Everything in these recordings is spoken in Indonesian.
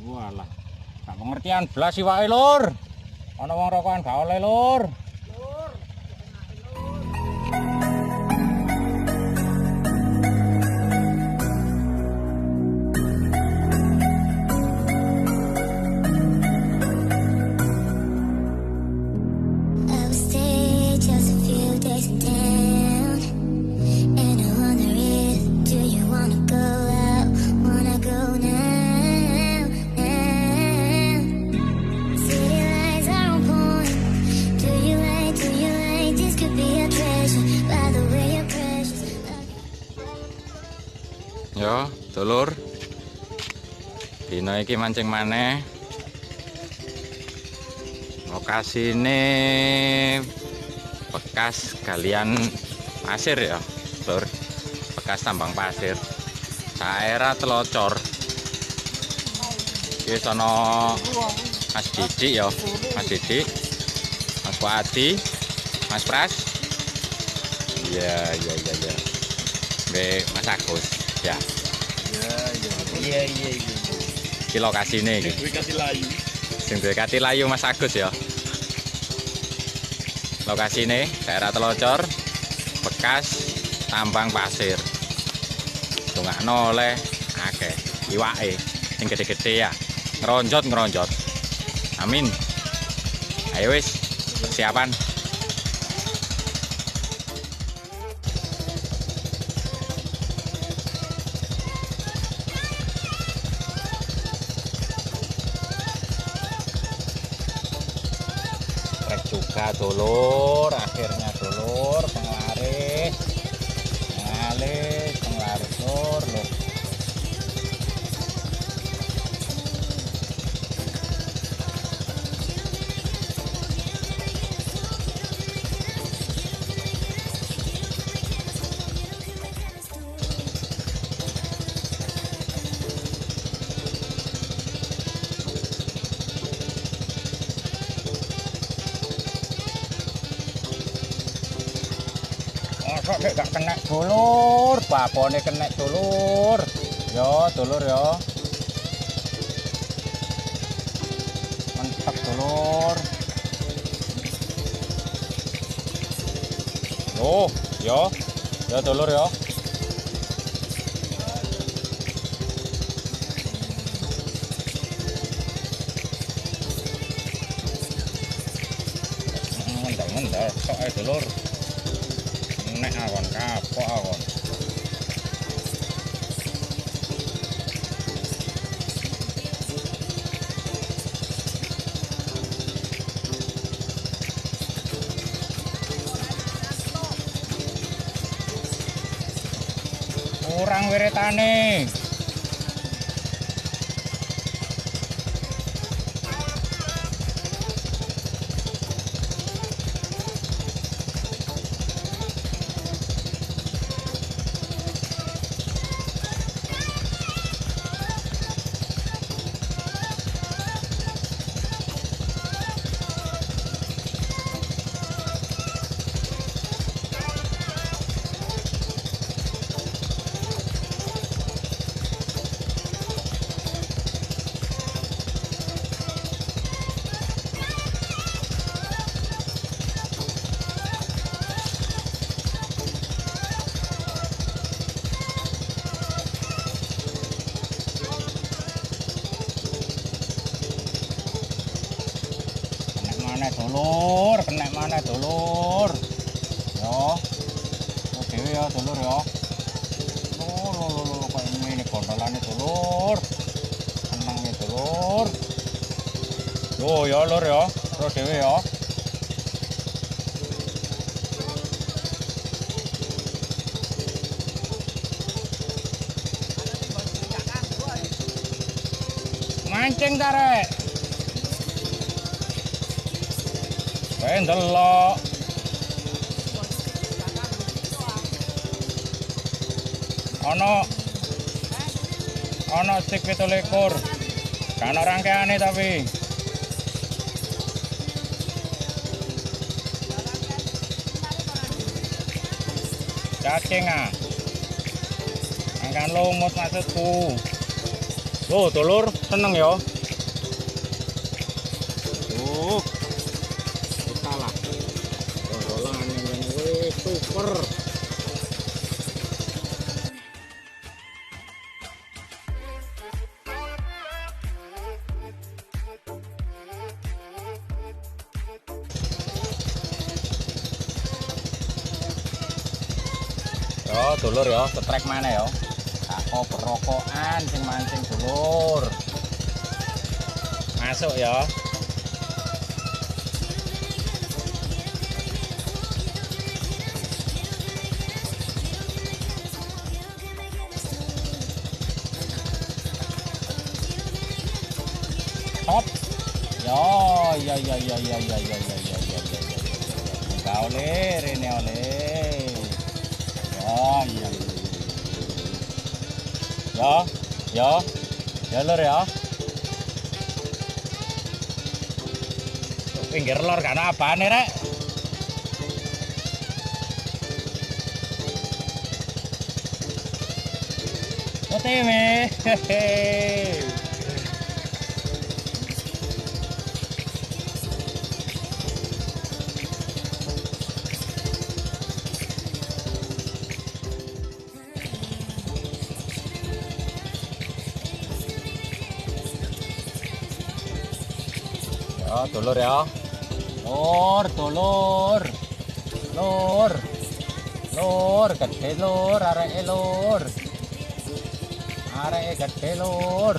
Walah. Gak pengertian blas iwake, Lur. Ana wong rokokan gak oleh, Lur. Yo, dulur. Dino iki mancing maneh. Lokasine bekas galian pasir ya, Lur. Bekas tambang pasir. Daerah Telocor. Iki sono Mas Didik ya, Mas Didik. Mas Wadi, Mas Pras. Iya. Mas Agus. Ya. Iya. Iki lokasine iki. Sing duwe kati layu Mas Agus ya. Lokasine daerah Telocor, bekas tambang pasir. Dongakno oleh akeh iwake sing gede-gede ya. Ngeronjot. Amin. Ayo wis, persiapan. Juga dulur, akhirnya dulur penglaris lur. Kok gak kena dulur, babone kena dulur. Yo, dulur yo. Mantap dulur. Yo dulur yo. Ngendal sok ae dulur. Nek awon kapok awon. Kurang wiritane. Kena mana dulur. Yo. Dhewe ya dulur ya. Kok ini gondolane dulur. Tenang ya dulur. Ya lur ya. Terus dhewe ya. Mancing tarek. Ndelok. Ana stik 17. Kan rangkeane tapi. Cacing ah. Angkan lumut maksudku. Loh, dulur seneng ya. super. Yo dulur yo, setrek mana yo? Aku berokokan sing mancing dulur. Masuk ya. Hop. Yo, ya. Enggak oleh, rene oleh. Ya lur ya. Pinggir lor karena apaan nih rek? OTW. Ya, dulur ya. Lur, gede lur, areke lur. Areke gede lur.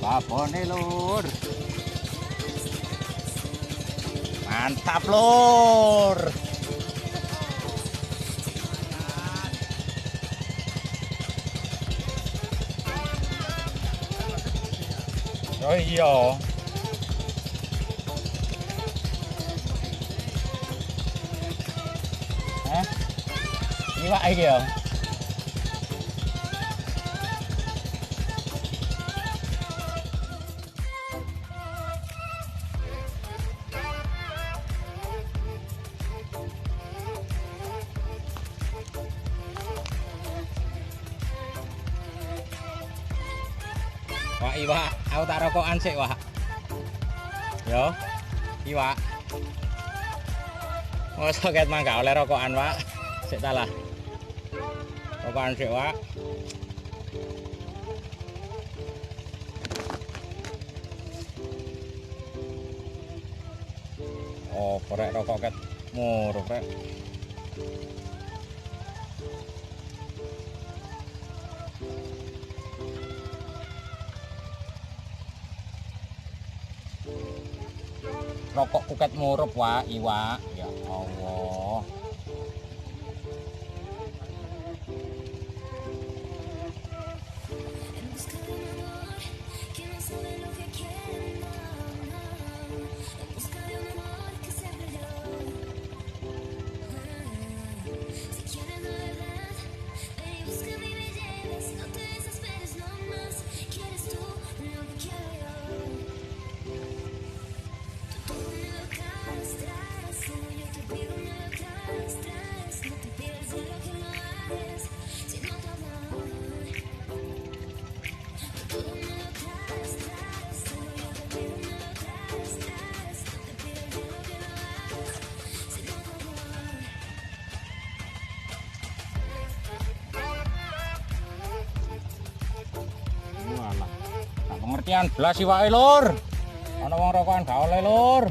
Babone lur. Mantap lur. Oh iya. Iwak iki ya. Wah, iwak, aku tak rokokan sik, Wak. Yo. Iwak. Mosok ket mangga oleh rokokan, Wak. Sik salah. Rokokan sik, Wak. Oh, korek rokok ket muruk rek. Rokok kuket murup Wak, iwak. Ya Allah. Pengertian belas iwake lur. Ana wong rokokan gak oleh lur.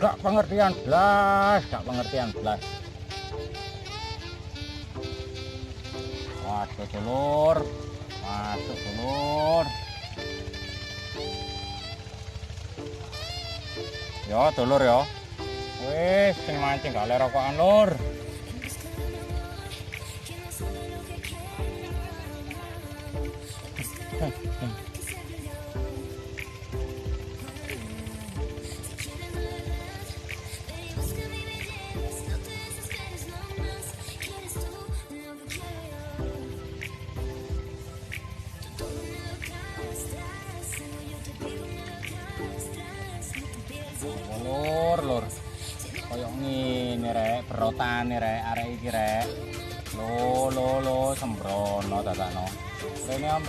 Gak pengertian belas, gak pengertian belas. Waduh dulur, masuk dulur. Yo dulur yo. Wis sing mancing gak oleh rokokan lur. Kancane rek, arek iki rek. Lo sembrono dadakno. Rene om,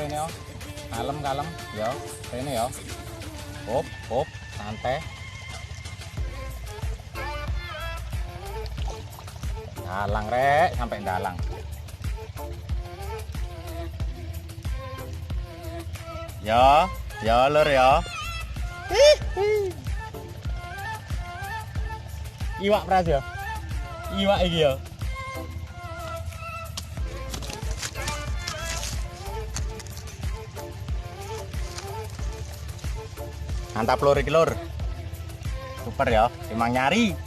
kalem ya. Rene ya. Hop, santai. Dalang rek, sampai dalang. Ya lur ya. Iwak pras ya. Iwak iki ya. Mantap lur iki lur. Super ya, emang nyari.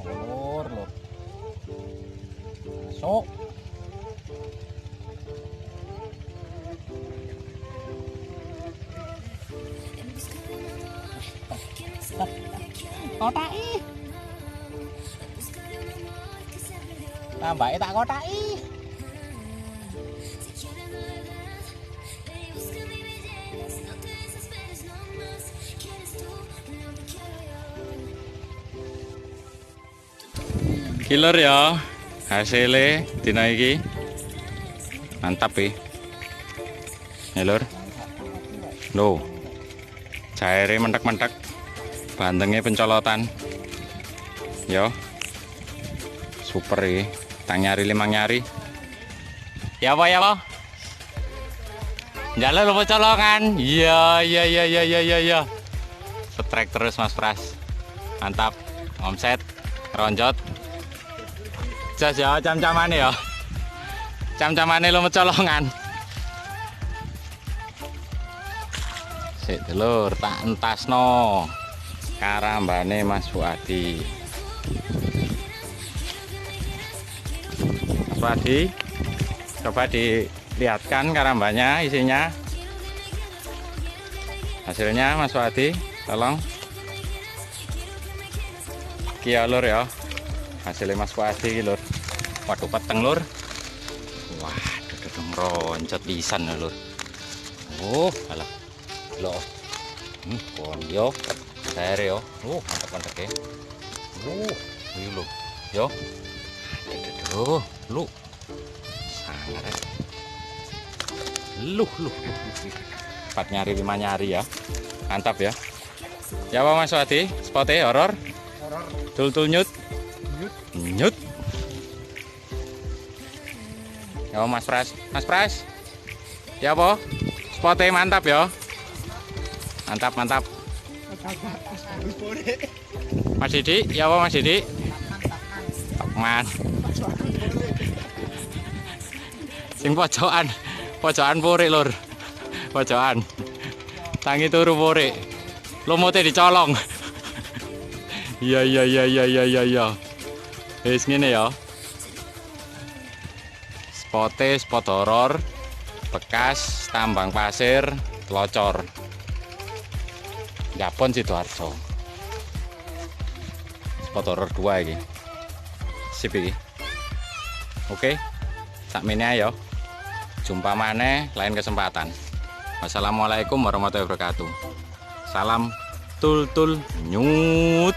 Lur. Masuk. Kotaki. Tambake tak kotaki. Killer ya, hasilnya dina iki mantap ya lur. Loh, cairnya mentek-mentek, bantengnya pencolotan, yo, super ya. Tang nyari limang nyari, ya apa? Jalan lupa colongan, iya. Setrek terus Mas Pras, mantap, omset, ronjot. Jas ya, cam-camane ya. Cam-camane lo mecolongan. Sik dulur, tak entasno. Karambane Mas Fuadi. Mas Fuadi, coba dilihatkan karambanya isinya. Hasilnya Mas Fuadi, tolong. Kia lur ya. Hasilnya Mas Fuadi lur. Waduh peteng lur. Waduh dedeng roncat pisan lur. Oh, alah. Loh. Kon yo. Sere yo. Mantap-mantap ya. Iki lho. Yo. Aduh, lu. Sangar. Lu. 4 nyari 5 nyari ya. Mantap ya. Ya apa Mas Fuadi? Spotnya horor. Tul nyut. Ya Mas Pras. Ya apa? Spotnya mantap ya. Mantap. Mas Didi, ya apa Mas Didi? Tokman. Sing pojokan puri lur. Pojokan. Tangi turu puri. Lumute dicolong. Iya. Wis ngene ya. Spot horor bekas tambang pasir Telocor. Japon Sidoarjo. Spot horor 2 iki. Sip iki. Oke. Sakmene ayo. Jumpa maneh lain kesempatan. Wassalamualaikum warahmatullahi wabarakatuh. Salam tul nyut.